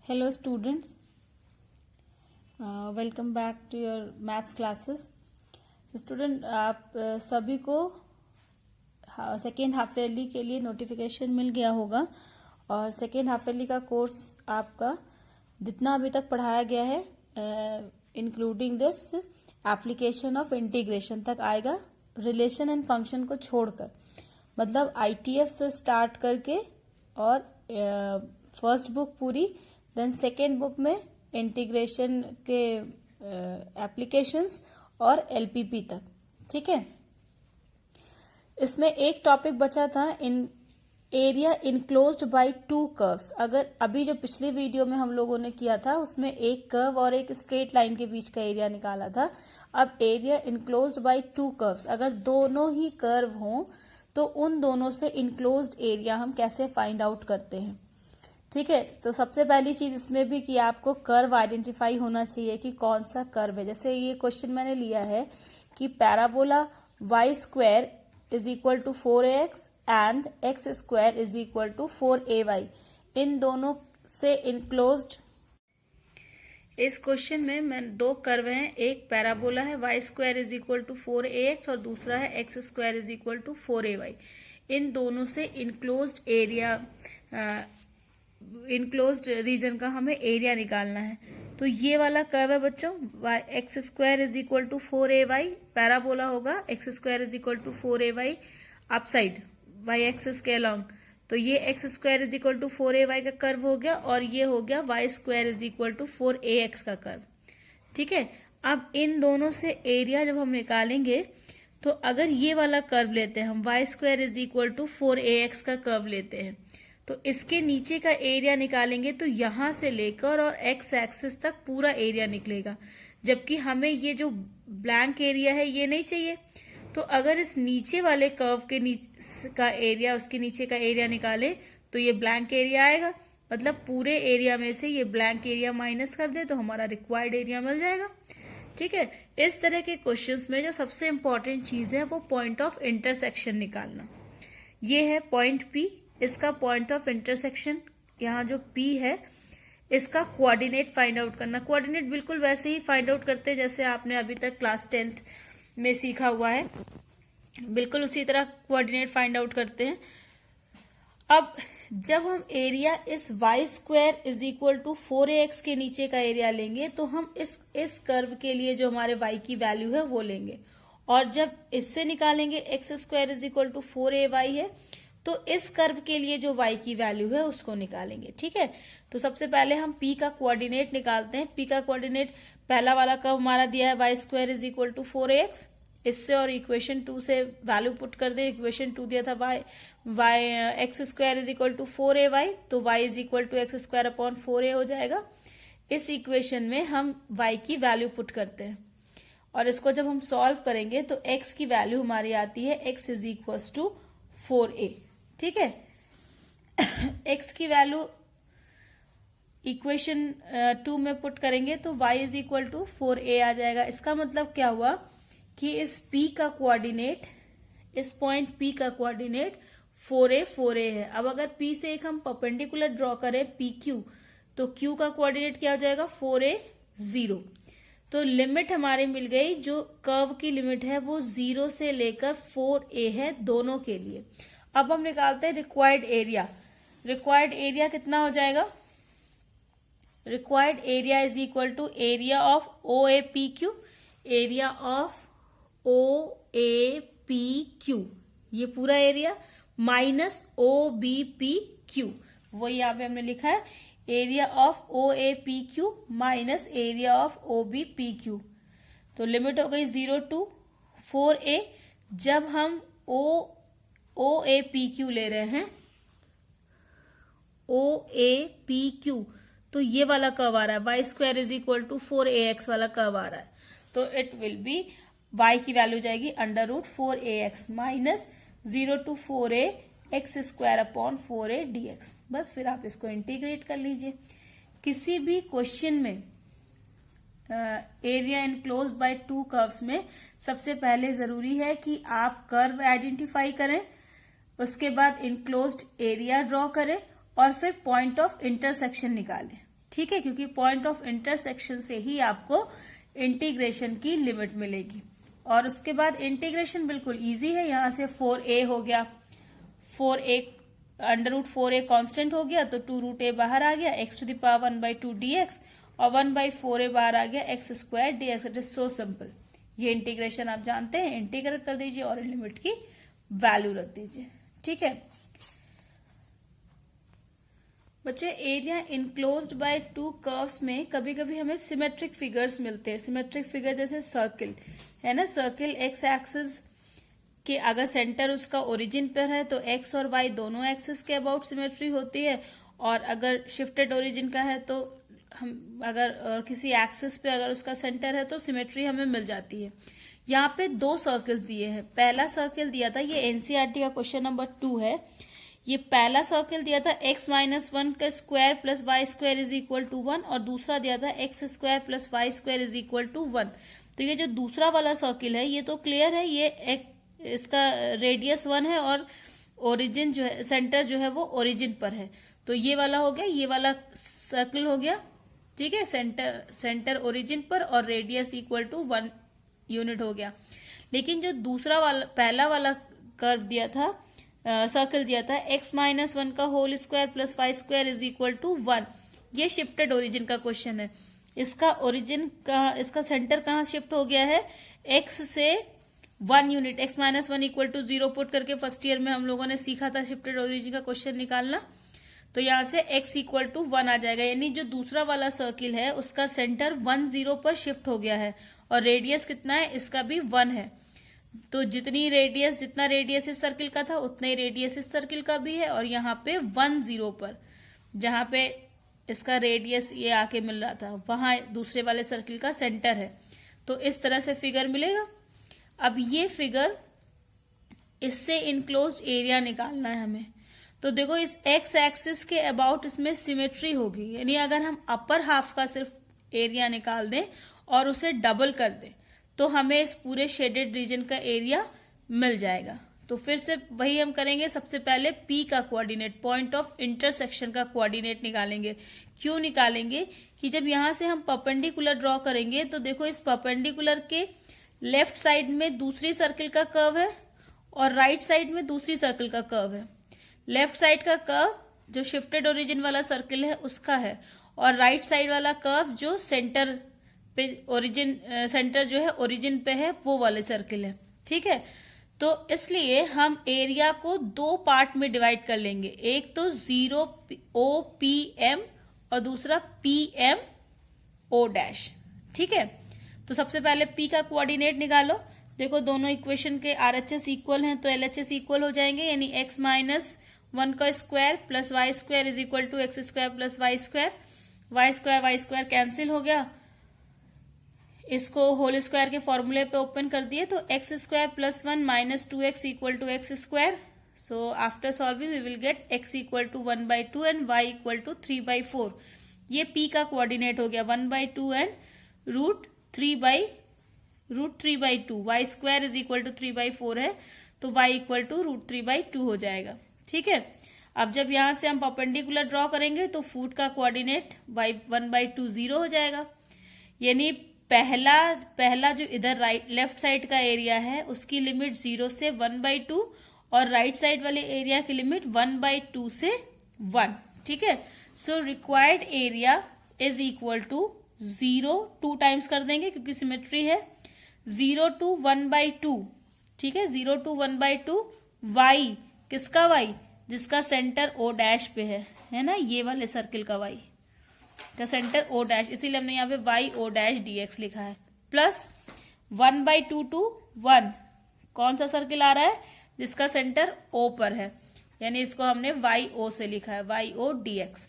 Hello students, welcome back to your maths classes. Student आप सभी को सेकेंड हाफ ईयरली के लिए नोटिफिकेशन मिल गया होगा और सेकेंड हाफ ईयरली का कोर्स आपका जितना अभी तक पढ़ाया गया है including this application of integration तक आएगा, रिलेशन एंड फंक्शन को छोड़कर, मतलब आईटीएफ से स्टार्ट करके और फर्स्ट बुक पूरी, देन सेकेंड बुक में इंटीग्रेशन के एप्लीकेशंस और एलपीपी तक। ठीक है, इसमें एक टॉपिक बचा था in area enclosed by two curves. अगर अभी जो पिछली वीडियो में हम लोगों ने किया था उसमें एक कर्व और एक स्ट्रेट लाइन के बीच का एरिया निकाला था। अब area enclosed by two curves, अगर दोनों ही कर्व हों तो उन दोनों से इनक्लोज्ड एरिया हम कैसे फाइंड आउट करते हैं। ठीक है, तो सबसे पहली चीज इसमें भी कि आपको कर्व आइडेंटिफाई होना चाहिए कि कौन सा कर्व है। जैसे ये क्वेश्चन मैंने लिया है कि parabola y square is equal to 4ax and x square is equal to 4ay, इन दोनों से इनक्लोज्ड। इस क्वेश्चन में मैं दो कर्व हैं, एक पैराबोला है y square is equal to 4ax और दूसरा है x square is equal to 4ay। इन दोनों से इनक्लोज्ड एरिया, इनक्लोज्ड रीजन का हमें एरिया निकालना है। तो ये वाला कर्व है बच्चों, x square is equal to 4ay, parabola होगा x square is equal to 4ay upside y axis के अलॉन्ग। तो ये x square is equal to 4ay का कर्व हो गया और ये हो गया y square is equal to 4ax का कर्व। ठीक है, अब इन दोनों से एरिया जब हम निकालेंगे तो अगर ये वाला कर्व लेते हैं हम, y square is equal to 4ax का कर्व लेते हैं, तो इसके नीचे का एरिया निकालेंगे तो यहां से लेकर और एक्स एक्सिस तक पूरा एरिया निकलेगा, जबकि हमें ये जो ब्लैंक एरिया है ये नहीं चाहिए। तो अगर इस नीचे वाले कर्व के नीचे का एरिया, उसके नीचे का एरिया निकाले तो ये ब्लैंक एरिया आएगा, मतलब पूरे एरिया में से ये ब्लैंक एरिया माइनस कर दे तो हमारा रिक्वायर्ड एरिया मिल जाएगा। ठीक है, इस तरह के क्वेश्चंस में जो सबसे इंपॉर्टेंट चीज है वो पॉइंट ऑफ इंटरसेक्शन निकालना। ये है पॉइंट पी, इसका पॉइंट ऑफ इंटरसेक्शन यहाँ जो P है इसका कोऑर्डिनेट फाइंड आउट करना। कोऑर्डिनेट बिल्कुल वैसे ही फाइंड आउट करते हैं जैसे आपने अभी तक क्लास 10th में सीखा हुआ है, बिल्कुल उसी तरह कोऑर्डिनेट फाइंड आउट करते हैं। अब जब हम एरिया इस y square is equal to 4ax के नीचे का एरिया लेंगे तो हम इस कर्व के लिए जो हमारे y की वैल्यू है वो लेंगे, और जब इससे निकालेंगे x square is equal to 4ay है तो इस कर्व के लिए जो y की वैल्यू है उसको निकालेंगे। ठीक है, तो सबसे पहले हम p का कोऑर्डिनेट निकालते हैं। p का कोऑर्डिनेट पहला वाला कर्व हमारा दिया है y square is equal to 4ax, इससे और इक्वेशन 2 से वैल्यू पुट कर दे। इक्वेशन 2 दिया था x square is equal to 4ay, तो y is equal to x square upon 4a हो जाएगा। इस इक्वेशन में हम y की वैल्यू पुट करते हैं और इसको जब हम सॉल्व करेंगे तो x की वैल्यू हमारी आती है x is equal to 4a। ठीक है, x की वैल्यू इक्वेशन 2 में पुट करेंगे तो y is equal to 4a आ जाएगा। इसका मतलब क्या हुआ कि इस p का कोऑर्डिनेट, इस पॉइंट p का कोऑर्डिनेट 4a है। अब अगर p से एक हम परपेंडिकुलर ड्रॉ करें pq, तो q का कोऑर्डिनेट क्या हो जाएगा 4a 0। तो लिमिट हमारे मिल गई, जो कर्व की लिमिट है वो 0 से लेकर 4a है दोनों के लिए। अब हम निकालते हैं रिक्वायर्ड एरिया। रिक्वायर्ड एरिया कितना हो जाएगा, required area is equal to area of O A P Q, area of O A P Q, ये पूरा area minus O B P Q, वो यहाँ पे हमने लिखा है area of O A P Q minus area of O B P Q. तो limit हो गई 0 टू 4a। जब हम ओ ए पी क्यू ले रहे हैं, ओ ए पी क्यू, तो ये वाला कर्व आ रहा है y square is equal to 4ax वाला कर्व आ रहा है, तो इट विल बी y की वैल्यू जाएगी under root 4ax minus 0 to 4a x square upon 4a dx। बस फिर आप इसको इंटीग्रेट कर लीजिए। किसी भी क्वेश्चन में area enclosed by two curves में सबसे पहले जरूरी है कि आप कर्व आइडेंटिफाई करें, उसके बाद इनक्लोज्ड एरिया ड्रॉ करें और फिर पॉइंट ऑफ इंटरसेक्शन निकालें। ठीक है, क्योंकि पॉइंट ऑफ इंटरसेक्शन से ही आपको इंटीग्रेशन की लिमिट मिलेगी। और उसके बाद इंटीग्रेशन बिल्कुल इजी है, यहां से 4a हो गया, 4a √4a कांस्टेंट हो गया, तो 2√a बाहर आ गया, x⁴ 1/2 dx, और 1/4a बाहर आ गया, x² dx। It is so simple. ये इंटीग्रेशन आप जानते हैं, इंटीग्रेट कर दीजिए और लिमिट की वैल्यू रख दीजिए। ठीक है बच्चे, area enclosed by two curves में कभी कभी हमें सिमेट्रिक फिगर्स मिलते हैं। सिमेट्रिक फिगर जैसे सर्किल है ना, सर्किल एक्स एक्सिस के अगर सेंटर उसका ओरिजिन पर है तो एक्स और वाई दोनों एक्सिस के अबाउट सिमेट्री होती है, और अगर शिफ्टेड ओरिजिन का है तो हम अगर किसी एक्सिस पे अगर उसका सेंटर है तो सिमेट्री हमें मिल जाती है। यहाँ पे दो सर्कल्स दिए हैं। पहला सर्किल दिया था, ये एनसीईआरटी का क्वेश्चन नंबर 2 है। ये पहला सर्किल दिया था x-1 का square plus y square is equal to 1, और दूसरा दिया था x² plus y square is equal to 1। तो ये जो दूसरा वाला सर्किल है ये तो क्लियर है, ये इसका रेडियस 1 है और ओरिजिन जो है, सेंटर जो है वो ओरिजिन पर है। तो ये वाला हो गया, ये वाला सर्किल हो गया। ठीक है, सेंटर ओरिजिन पर और रेडियस इक्वल टू 1 यूनिट हो गया। लेकिन जो दूसरा वाला पहला वाला कर्व दिया था, सर्कल दिया था x-1 का whole square plus y square is equal to 1, ये शिफ्टेड ओरिजिन का क्वेश्चन है। इसका ओरिजिन कहाँ, इसका सेंटर कहाँ शिफ्ट हो गया है, x से 1 unit, x-1 equal to 0 put करके फर्स्ट ईयर में हम लोगों ने सीखा था शिफ्टेड ओरिजिन का क्वेश्चन निकालना। तो यहां से x इक्वल टू 1 आ जाएगा, यानी जो दूसरा वाला सर्किल है उसका सेंटर 1 0 पर शिफ्ट हो गया है, और रेडियस कितना है, इसका भी 1 है। तो जितना रेडियस इस सर्किल का था उतना ही रेडियस इस सर्किल का भी है, और यहाँ पे 1 0 पर जहां पे इसका रेडियस ये आके मिल रहा था वहां दूसरे वाले सर्किल का सेंटर है। तो इस तरह से फिगर मिलेगा। अब ये फिगर, इससे इनक्लोज्ड एरिया निकालना है हमें। तो देखो इस एक्स एक्सिस के अबाउट इसमें सिमेट्री होगी, यानी अगर हम अपर हाफ का सिर्फ एरिया निकाल दें और उसे डबल कर दें तो हमें इस पूरे शेडेड रीजन का एरिया मिल जाएगा। तो फिर से वही हम करेंगे, सबसे पहले P का कोऑर्डिनेट, पॉइंट ऑफ इंटरसेक्शन का कोऑर्डिनेट निकालेंगे। क्यों निकालेंगे कि जब यहां से हम परपेंडिकुलर ड्रॉ करेंगे तो देखो इस परपेंडिकुलर के लेफ्ट साइड में दूसरी सर्किल का कर्व है और राइट साइड में दूसरी सर्किल का कर्व है। लेफ्ट साइड का कर्व जो शिफ्टेड ओरिजिन वाला सर्किल है उसका है, और राइट साइड वाला कर्व जो सेंटर पे सेंटर जो है ओरिजिन पे है वो वाले सर्किल है। ठीक है, तो इसलिए हम एरिया को दो पार्ट में डिवाइड कर लेंगे, एक तो 0 OPM और दूसरा PM O'। ठीक है, तो सबसे पहले P का कोऑर्डिनेट निकालो। देखो दोनों इक्वेशन के RHS इक्वल हैं तो LHS इक्वल हो जाएंगे, यानी x-1 का square plus y square is equal to x² plus y square. Y square cancel हो गया, इसको होल स्क्वायर के फॉर्मूले पे ओपन कर दिए तो x² plus 1 minus 2x equal to x²। So after solving we will get x equal to 1/2 and y equal to 3/4। ये P का कोऑर्डिनेट हो गया 1/2 and √3/2। Y square is equal to 3/4 है तो y इक्वल टू √3/2 हो जाएगा। ठीक है, अब जब यहां से हम परपेंडिकुलर ड्रॉ करेंगे तो फूट का कोऑर्डिनेट y 1/2 0 हो जाएगा, यानी पहला जो इधर लेफ्ट साइड का एरिया है उसकी लिमिट 0 से 1/2 और राइट साइड वाले एरिया की लिमिट 1/2 से 1। ठीक है, so required area is equal to 0, 2 times कर देंगे क्योंकि सिमेट्री है, 0 to 1/2। ठीक है, 0 to 1/2 y, किसका y, जिसका सेंटर O' पे है ना, ये वाले सर्किल का y का सेंटर O', इसीलिए हमने यहाँ पे y O' dx लिखा है, प्लस 1/2 to 1, कौन सा सर्किल आ रहा है, जिसका सेंटर O पर है, यानी इसको हमने yo से लिखा है, yo dx।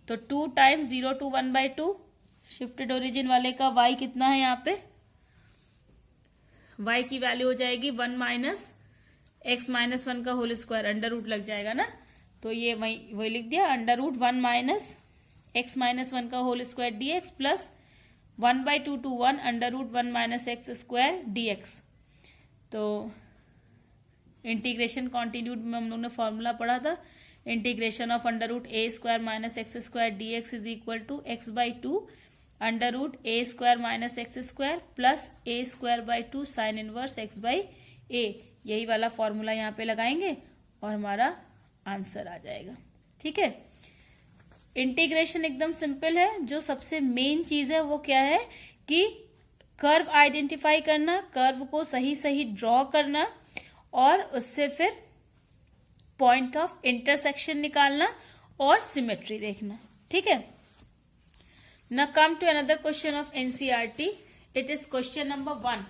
तो 2 टाइम्स 0 to 1/2, शिफ्टेड ओरिजिन वाले का y कितना है, यहाँ पे y की वैल्यू हो जाएगी 1 माइनस x-1 का होल स्क्वायर, अंडर रूट लग जाएगा ना, तो ये वही लिख दिया, अंडर रूट 1 माइनस x-1 का whole square dx plus 1/2 to 1 under root 1 minus x² dx। तो इंटीग्रेशन कॉन्टिन्यूड में हम लोग ने फॉर्मूला पढ़ा था, integration of under root a square minus x square d x is equal to x by two under root a square minus x square plus a square by two sine inverse x by a. यही वाला formula यहाँ पे लगाएंगे और हमारा answer आ जाएगा। ठीक है, इंटीग्रेशन एकदम सिंपल है। जो सबसे मेन चीज है वो क्या है कि कर्व आइडेंटिफाई करना, कर्व को सही सही ड्रॉ करना और उससे फिर पॉइंट ऑफ इंटरसेक्शन निकालना और सिमेट्री देखना। ठीक है, now come to another question of NCERT. It is question number 1।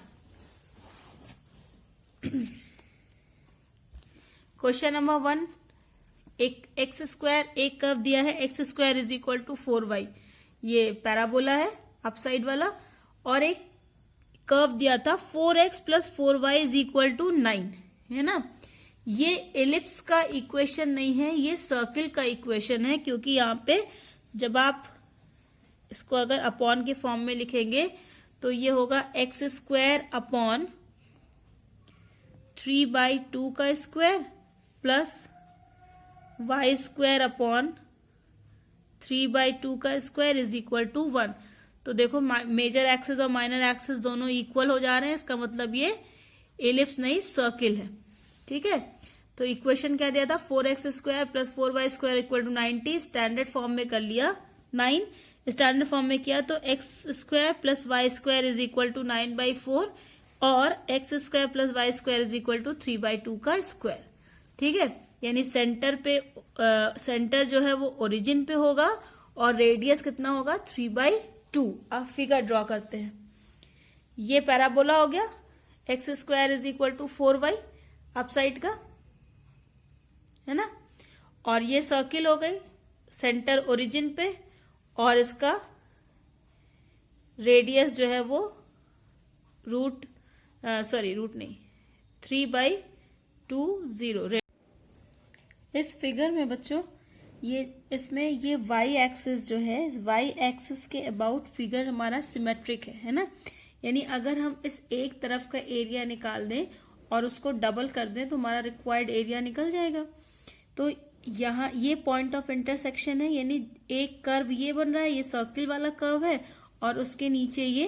Question number 1, एक एक्स स्क्वायर, एक कर्व दिया है x square is equal to 4y, ये पैराबोला है अपसाइड वाला, और एक कर्व दिया था 4x plus 4y is equal to 9, है ना। ये एलिप्स का इक्वेशन नहीं है, ये सर्किल का इक्वेशन है, क्योंकि यहाँ पे जब आप इसको अगर अपॉन के फॉर्म में लिखेंगे तो ये होगा एक्स स्क्वायर अपॉन 3/2 का square plus y square upon 3/2 का स्क्वायर इज इक्वल टू 1। तो देखो मेजर एक्सिस और माइनर एक्सिस दोनों इक्वल हो जा रहे हैं, इसका मतलब ये एलिप्स नहीं सर्किल है। ठीक है, तो इक्वेशन क्या दिया था 4x square plus 4y square equal to 90, standard form में कर लिया 9, स्टैंडर्ड फॉर्म में किया तो x square plus y square is equal to 9/4 और x square plus y square is equal to 3/2 का स्क्वायर। ठीक है, यानी सेंटर पे सेंटर जो है वो ओरिजिन पे होगा और रेडियस कितना होगा 3/2। आप फिगर ड्रॉ करते हैं, ये पैराबोला हो गया, x square is equal to 4y upside का, है ना, और ये सर्किल हो गई सेंटर ओरिजिन पे और इसका रेडियस जो है वो रूट नहीं 3/2। इस फिगर में बच्चों इसमें ये वाई एक्सिस जो है, इस वाई एक्सिस के अबाउट फिगर हमारा सिमेट्रिक है ना। यानी अगर हम इस एक तरफ का एरिया निकाल दें और उसको डबल कर दें तो हमारा रिक्वायर्ड एरिया निकल जाएगा। तो यहाँ ये पॉइंट ऑफ इंटरसेक्शन है, यानी एक कर्व ये बन रहा है, ये सर्किल वाला कर्व है और उसके नीचे ये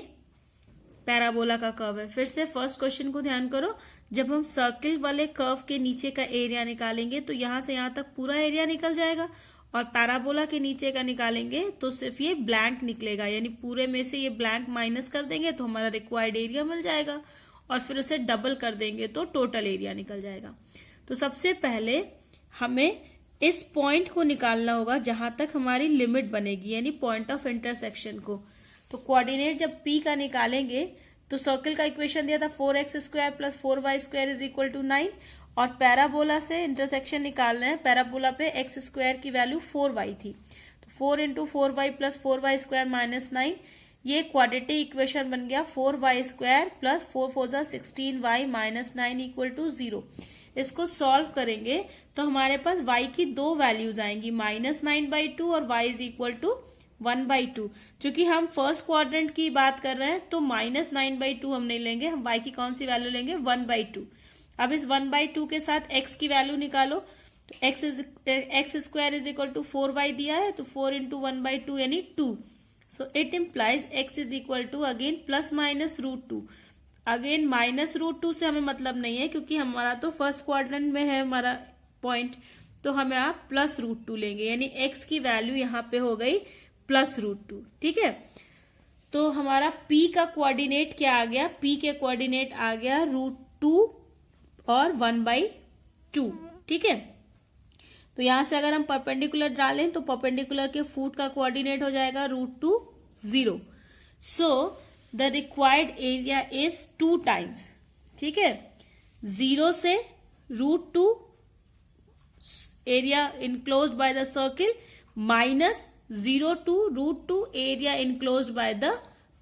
पैराबोला का कर्व है। फिर से फर्स्ट क्वेश्चन को ध्यान करो, जब हम सर्किल वाले कर्व के नीचे का एरिया निकालेंगे तो यहां से यहां तक पूरा एरिया निकल जाएगा, और पैराबोला के नीचे का निकालेंगे तो सिर्फ ये ब्लैंक निकलेगा, यानी पूरे में से ये ब्लैंक माइनस कर देंगे तो हमारा रिक्वायर्ड एरिया मिल जाएगा, और फिर उसे डबल कर देंगे तो टोटल एरिया निकल जाएगा। तो सबसे पहले हमें इस पॉइंट को निकालना होगा जहां तक हमारी लिमिट बनेगी, यानी पॉइंट ऑफ इंटरसेक्शन को। तो कोऑर्डिनेट जब P का निकालेंगे तो सर्किल का इक्वेशन दिया था 4x square plus 4y square is equal to 9, और पैराबोला से इंटरसेक्शन निकाल रहे हैं। पैराबोला पे x स्क्वायर की वैल्यू 4y थी, तो 4 into 4y plus 4y square minus 9, ये क्वाड्रेटिक इक्वेशन बन गया 4y square plus 4 4 16y minus 9 equal to 0। इसको सॉल्व करेंगे तो हमारे पास y की दो वैल्यूज आएंगी, -9/2 और y इज इक्वल टू 1/2। चूंकि हम फर्स्ट क्वाड्रेंट की बात कर रहे हैं तो -9/2 हम नहीं लेंगे, हम y की कौन सी वैल्यू लेंगे 1/2। अब इस 1/2 के साथ x की वैल्यू निकालो, तो x square is equal to 4y दिया है, तो 4 इंटू 1/2 यानी 2। So it implies x is equal to again plus minus √2। Again minus √2 से हमें मतलब नहीं है, क्योंकि हमारा तो फर्स्ट क्वाड्रेंट में है हमारा पॉइंट, तो हमें आप प्लस √2 लेंगे, यानी x की वैल्यू यहाँ पे हो गई प्लस √2। ठीक है, तो हमारा P का कोऑर्डिनेट क्या आ गया, P के कोऑर्डिनेट आ गया √2 और 1/2। ठीक है, तो यहां से अगर हम परपेंडिकुलर डालें तो परपेंडिकुलर के फुट का कोऑर्डिनेट हो जाएगा √2 0। So the required area is 2 times. ठीक है, 0 से √2 area enclosed by the circle minus 0 to √2 area enclosed by the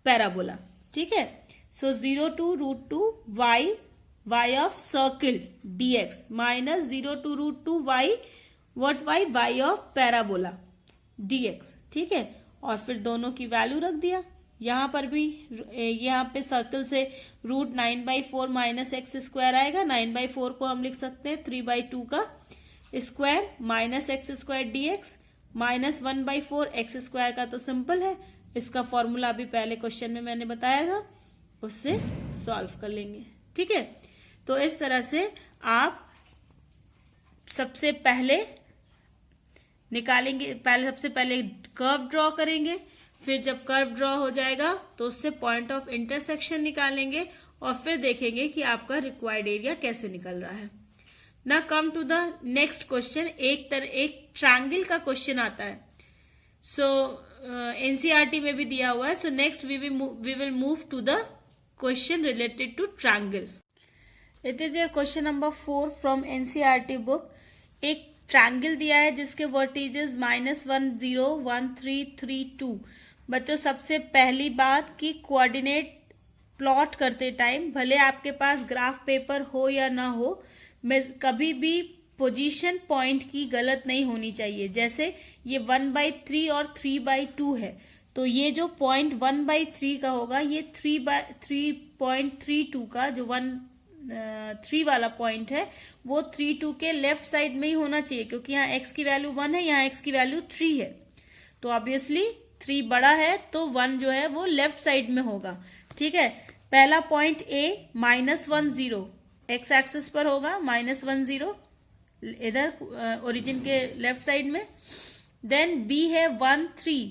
parabola. ठीक है, सो 0 to √2 y of circle dx minus 0 to √2 y of parabola dx। ठीक है, और फिर दोनों की वैल्यू रख दिया। यहां पर भी यहाँ पे सर्किल से √9/4 माइनस x स्क्वायर आएगा, 9/4 को हम लिख सकते हैं 3/2 का square minus x square dx minus 1/4 x square का तो सिंपल है, इसका फॉर्मूला अभी पहले क्वेश्चन में मैंने बताया था, उससे सॉल्व कर लेंगे। ठीक है, तो इस तरह से आप सबसे पहले निकालेंगे, सबसे पहले कर्व ड्रॉ करेंगे, फिर जब कर्व ड्रॉ हो जाएगा तो उससे पॉइंट ऑफ इंटरसेक्शन निकालेंगे और फिर देखेंगे कि आपका रिक्वायर्ड एरिया कैसे निकल रहा है। Now come to the next question, एक ट्रायंगल का क्वेश्चन आता है, सो एनसीईआरटी में भी दिया हुआ है। So next we will move to the question related to triangle. It is your question number 4 from NCERT book. एक ट्रायंगल दिया है जिसके वर्टिजेस -1 0 1 3 3 2। बच्चों सबसे पहली बात कि कोऑर्डिनेट प्लॉट करते टाइम भले आपके पास ग्राफ पेपर हो या ना हो, कभी भी पोजीशन पॉइंट की गलत नहीं होनी चाहिए। जैसे ये 1/3 और 3/2 है, तो ये जो पॉइंट 1/3 का होगा, ये 3.32 का जो 3 वाला पॉइंट है वो 3.2 के लेफ्ट साइड में ही होना चाहिए, क्योंकि यहाँ x की वैल्यू 1 है, यहाँ x की वैल्यू 3 है, तो ऑब्वियसली 3 बड़ा है तो 1 जो है वो लेफ्ट साइड में होगा। ठीक है, पहला पॉइंट A -1 0 एक्स एक्सिस पर होगा, -1 0 इधर ओरिजिन के लेफ्ट साइड में। देन B है 1 3,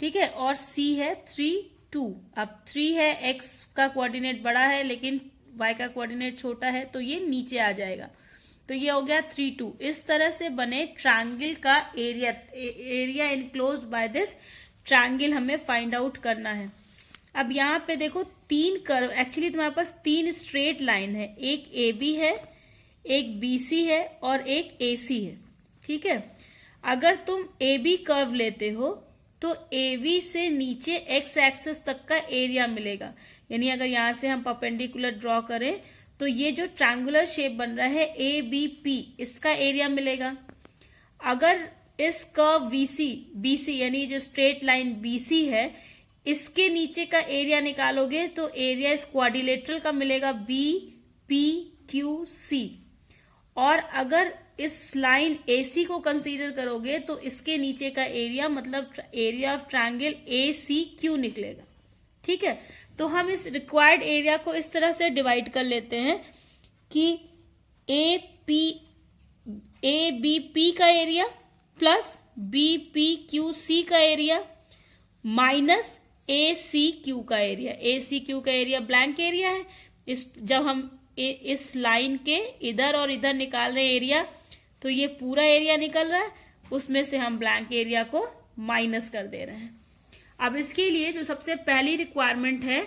ठीक है, और C है 3 2। अब 3 है, x का कोऑर्डिनेट बड़ा है लेकिन y का कोऑर्डिनेट छोटा है, तो ये नीचे आ जाएगा, तो ये हो गया 3 2। इस तरह से बने ट्रायंगल का area enclosed by this triangle हमें फाइंड आउट करना है। अब यहाँ पे देखो 3 कर्व, एक्चुअली तुम्हारे पास 3 स्ट्रेट लाइन है, एक AB है, एक BC है और एक AC है। ठीक है, अगर तुम AB कर्व लेते हो तो AB से नीचे x एक्सिस तक का एरिया मिलेगा, यानी अगर यहां से हम परपेंडिकुलर ड्रॉ करें तो ये जो ट्रायंगुलर शेप बन रहा है ABP, इसका एरिया मिलेगा। अगर इस कर्व BC यानी जो स्ट्रेट लाइन BC है, इसके नीचे का एरिया निकालोगे तो एरिया इस क्वाड्रिलेटरल का मिलेगा BPQC। और अगर इस लाइन AC को कंसीडर करोगे तो इसके नीचे का एरिया मतलब एरिया ऑफ ट्रायंगल ACQ निकलेगा। ठीक है, तो हम इस रिक्वायर्ड एरिया को इस तरह से डिवाइड कर लेते हैं कि ABP का एरिया प्लस BPQC का एरिया माइनस ACQ का एरिया। ACQ का एरिया ब्लैंक एरिया है, जब हम इस लाइन के इधर और इधर निकाल रहे हैं एरिया, तो ये पूरा एरिया निकल रहा है, उसमें से हम ब्लैंक एरिया को माइनस कर दे रहे हैं। अब इसके लिए जो सबसे पहली रिक्वायरमेंट है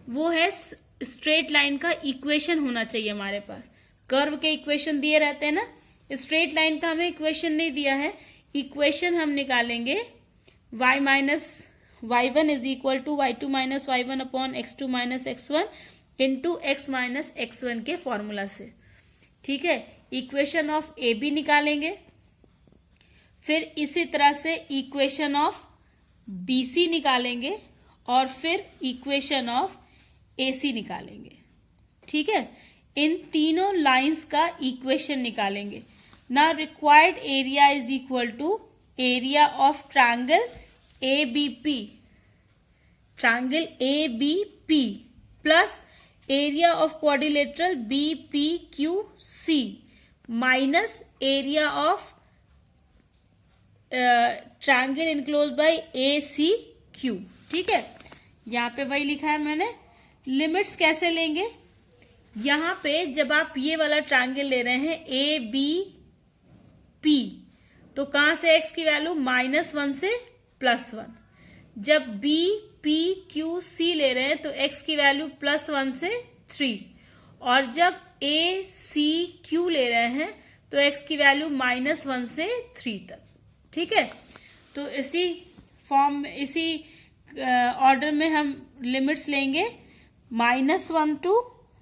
वो है स्ट्रेट लाइन का इक्वेशन होना चाहिए हमारे पास। कर्व के इक्वेशन दिए रहते हैं ना, स्ट्रेट लाइन का हमें इक्वेशन नहीं दिया है। इक्वेशन हम निकालेंगे y-y1 is equal to y2 minus y1 upon x2 minus x1 into x minus x1 के फॉर्मूला से। ठीक है, इक्वेशन ऑफ AB निकालेंगे, फिर इसी तरह से इक्वेशन ऑफ BC निकालेंगे और फिर इक्वेशन ऑफ AC निकालेंगे। ठीक है, इन तीनों लाइंस का इक्वेशन निकालेंगे। Now required area is equal to area of triangle ABP plus area of quadrilateral BPQC minus area of triangle enclose by ACQ। ठीक है, यहाँ पे वही लिखा है मैंने। लिमिट्स कैसे लेंगे, यहाँ पे जब आप ये वाला ट्रायंगल ले रहे हैं ABP, तो कहां से x की वैल्यू -1 से +1। जब BPQC ले रहे हैं तो x की वैल्यू +1 से 3, और जब ACQ ले रहे हैं तो x की वैल्यू -1 से 3 तक। ठीक है, तो इसी फॉर्म में, इसी ऑर्डर में हम लिमिट्स लेंगे। -1 to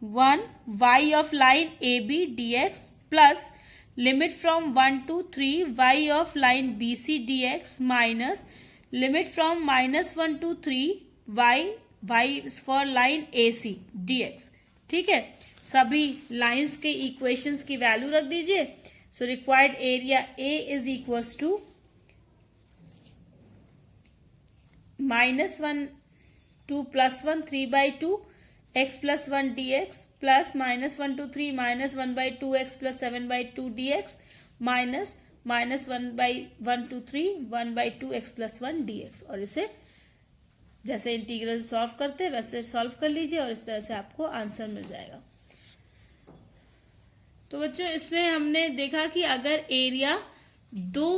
1 y of line AB dx plus limit from 1 to 3 y of line BC dx minus limit from -1 to 3 y for line AC dx। ठीक है, सभी लाइंस के इक्वेशंस की वैल्यू रख दीजिए। So required area A is equals to -1 2 plus 1 3 by 2 x plus 1 dx plus -1 to 3 -1 by 2x plus 7 by 2 dx minus -1 by 1 to 3 1 by 2x plus 1 dx। और इसे जैसे इंटीग्रल सॉल्व करते हैं वैसे सॉल्व कर लीजिए और इस तरह से आपको आंसर मिल जाएगा। तो बच्चों इसमें हमने देखा कि अगर एरिया दो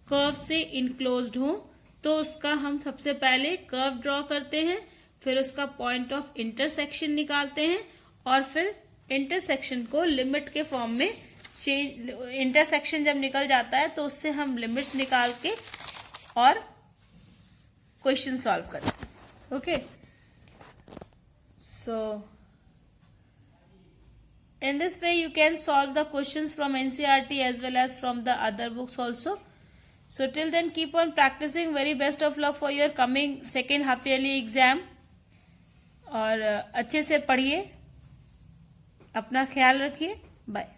कर्व से इनक्लोज्ड हो तो उसका हम सबसे पहले कर्व ड्रॉ करते हैं, फिर उसका पॉइंट ऑफ इंटरसेक्शन निकालते हैं और फिर इंटरसेक्शन को लिमिट के फॉर्म में चेंज, इंटरसेक्शन जब निकल जाता है तो उससे हम लिमिट्स निकाल के और क्वेश्चन सॉल्व करते हैं। Okay, so in this way you can solve the questions from NCERT as well as from the other books also. So till then keep on practicing. Very best of luck for your coming second half yearly exam. और अच्छे से पढ़िए, अपना ख्याल रखिए। Bye.